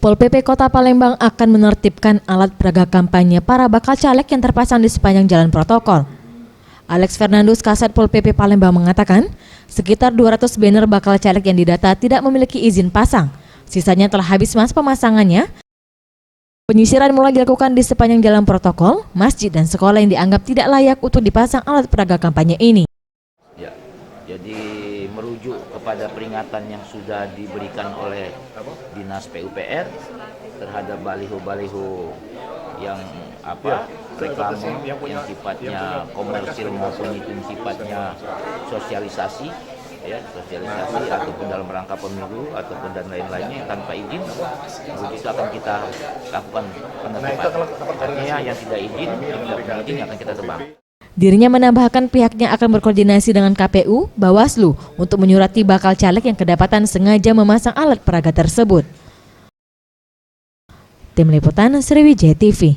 Pol PP Kota Palembang akan menertibkan alat peraga kampanye para bakal caleg yang terpasang di sepanjang jalan protokol. Alex Fernandus, Kasat Pol PP Palembang mengatakan, sekitar 200 banner bakal caleg yang didata tidak memiliki izin pasang. Sisanya telah habis masa pemasangannya. Penyisiran mulai dilakukan di sepanjang jalan protokol, masjid dan sekolah yang dianggap tidak layak untuk dipasang alat peraga kampanye ini. Ya, jadi merujuk kepada peringatan yang sudah diberikan oleh Dinas PUPR terhadap baliho-baliho yang reklame yang sifatnya komersil maupun itu sifatnya sosialisasi ataupun dalam rangka pemilu ataupun dan lain-lainnya tanpa izin, itu akan kita lakukan penertiban. Artinya yang tidak izin akan kita tebang. Dirinya menambahkan pihaknya akan berkoordinasi dengan KPU, Bawaslu untuk menyurati bakal caleg yang kedapatan sengaja memasang alat peraga tersebut. Tim Liputan Sriwijaya TV.